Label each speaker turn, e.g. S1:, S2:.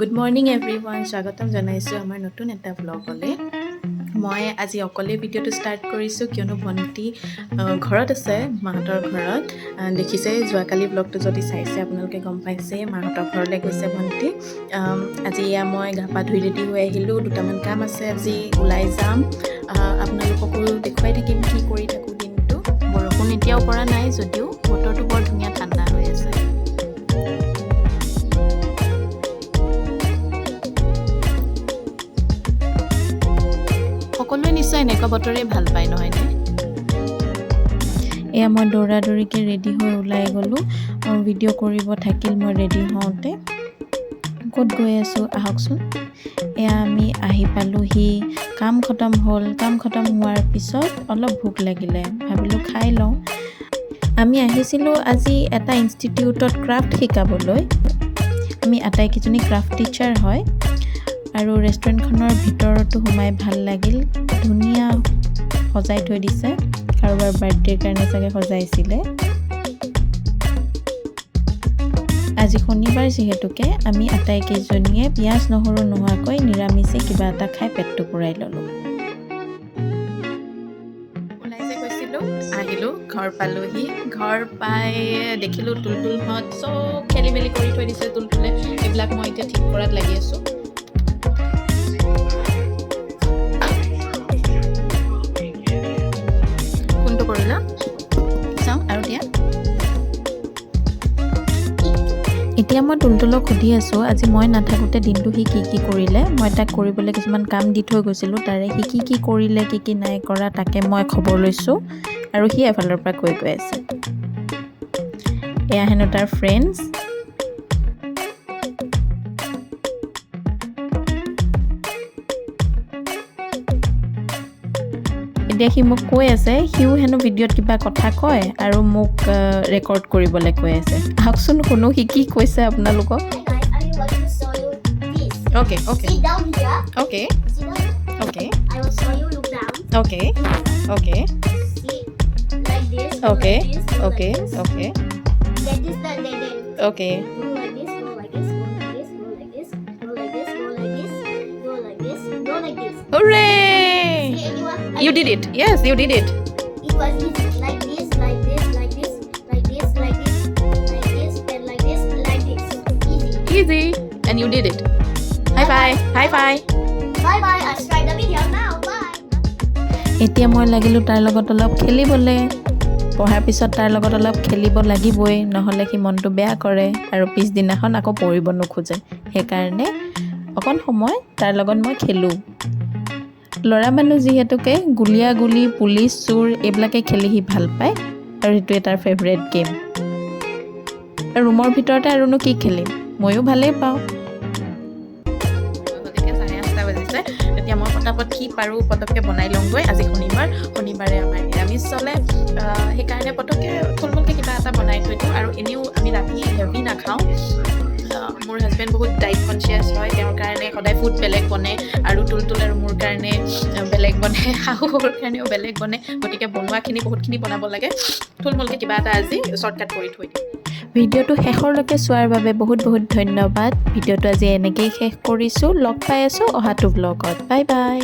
S1: Good morning everyone, স্বাগতম জনাইছোঁ আমাৰ নতুন এটা ব্লগলৈ। মই আজি অকলে ভিডিঅ'টো ষ্টাৰ্ট কৰিছোঁ কিয়নো ভণ্টি ঘৰত আছে, মাহঁতৰ ঘৰত। দেখিছে যোৱাকালি ব্লগটো যদি চাইছে আপোনালোকে গম পাইছে, মাহঁতৰ ঘৰলৈ গৈছে ভণ্টি। আজি এয়া মই গা পা ধুই ৰেডি হৈ আহিলোঁ, দুটামান কাম আছে, আজি ওলাই যাম। আপোনালোককো দেখুৱাই থাকিম কি কৰি থাকোঁ দিনটো। বৰষুণ এতিয়াও পৰা নাই যদিও বতৰটো বৰ ধুনীয়া ঠাণ্ডা হৈ আছে। সকলোৱে নিশ্চয় এনেকুৱা বতৰে ভাল পায় নহয়নে? এয়া মই দৌৰা দৌৰিকৈ ৰেডি হৈ ওলাই গ'লোঁ। ভিডিঅ' কৰিব থাকিল মই ৰেডি হওঁতে। ক'ত গৈ আছোঁ আহকচোন। এয়া আমি আহি পালোঁহি, কাম খতম হ'ল। কাম খতম হোৱাৰ পিছত অলপ ভোক লাগিলে, ভাবিলোঁ খাই লওঁ। আমি আহিছিলোঁ আজি এটা ইনষ্টিটিউটত ক্ৰাফ্ট শিকাবলৈ। আমি আটাইকেইজনী ক্ৰাফ্ট টিচাৰ হয়। আৰু ৰেষ্টুৰেণ্টখনৰ ভিতৰতো সোমাই ভাল লাগিল, ধুনীয়া সজাই থৈ দিছে, কাৰোবাৰ বাৰ্থডেৰ কাৰণে চাগে সজাইছিলে। আজি শনিবাৰ যিহেতুকে আমি আটাইকেইজনীয়ে পিঁয়াজ নহৰু নোহোৱাকৈ নিৰামিষে কিবা এটা খাই পেটটো পূৰাই ল'লোঁ। ওলাই যে গৈছিলোঁ, আহিলোঁ, ঘৰ পালোঁহি। ঘৰ পাই দেখিলোঁ তুলতুলহঁত চব খেলি মেলি কৰি থৈ দিছে। তুলতুলে এইবিলাক মই এতিয়া ঠিক কৰাত লাগি আছোঁ। এতিয়া মই তুলতুলক সুধি আছোঁ আজি মই নাথাকোঁতে দিনটো সি কি কৰিলে। মই তাক কৰিবলৈ কিছুমান কাম দি থৈ গৈছিলোঁ, তাৰে সি কি কৰিলে কি নাই কৰা তাকে মই খবৰ লৈছোঁ। আৰু সি এফালৰ পৰা কৈ আছে, এয়া হেনো তাৰ ফ্ৰেণ্ডছ। এতিয়া সি মোক কৈ আছে, সিও হেনো ভিডিঅ'ত কিবা কথা কয় আৰু মোক ৰেকৰ্ড কৰিবলৈ কৈ আছে। আহকচোন শুনো সি কি কৈছে আপোনালোকক। Okay.
S2: Sit down here.
S1: Okay.
S2: Sit down.
S1: Okay.
S2: I will show you. Look down.
S1: Okay. Okay.
S2: Sit like this.
S1: Okay.
S2: Like this, go
S1: Okay.
S2: Like this.
S1: Okay.
S2: That is the then.
S1: Okay.
S2: Go like this. Go like this. Go like this. Go like this. Go like this. Go like this. Go like this. Go like this.
S1: Hooray!
S2: See anyone?
S1: You did it. Yes, you did it.
S2: It was easy. Like this. Like this. Like this. Like this. Like this. Like this. And like this. Like this. Easy.
S1: Easy. And you did it. High five. High five.
S2: Bye bye. I'll start the video now. Bye.
S1: এতিয়া মই লাগিলোঁ তাৰ লগত অলপ খেলিবলৈ। পঢ়াৰ পিছত তাৰ লগত অলপ খেলিব লাগিবই, নহ'লে সি মনটো বেয়া কৰে আৰু পিছদিনাখন আকৌ পঢ়িব নোখোজে। সেইকাৰণে অকণ সময় তাৰ লগত মই খেলোঁ। ল'ৰা মানুহ যিহেতুকে গুলীয়াগুলি, পুলিচ চোৰ এইবিলাকে খেলি সি ভাল পায় আৰু সেইটোৱে তাৰ ফেভৰেট গেম। ৰুমৰ ভিতৰতে আৰুনো কি খেলিম, ময়ো ভালেই পাওঁ। এতিয়া মই পটাপট কি পাৰোঁ পটককৈ বনাই লওঁগৈ। আজি শনিবাৰে আমাৰ নিৰামিষ চলে, সেইকাৰণে পটককৈ থুলমূলকৈ কিবা এটা বনাই থৈ দিওঁ। আৰু এনেও আমি ৰাতি হেভি নাখাওঁ। মোৰ হাজবেণ্ড বহুত ডাইট কনচিয়াছ হয়, তেওঁৰ কাৰণে সদায় ফুড বেলেগ বনে আৰু তুলতুল আৰু মোৰ কাৰণে বেলেগ বনে, শাহুৰ কাৰণেও বেলেগ বনে। গতিকে বনোৱাখিনি বহুতখিনি বনাব লাগে, থুলমূলকৈ কিবা এটা আজি শ্বৰ্টকাট কৰি থৈ দিওঁ। ভিডিঅ'টো শেষৰলৈকে চোৱাৰ বাবে বহুত ধন্যবাদ। ভিডিঅ'টো আজি এনেকেই শেষ কৰিছোঁ। লগ পাই আছোঁ অহাটো ব্লগত। Bye bye.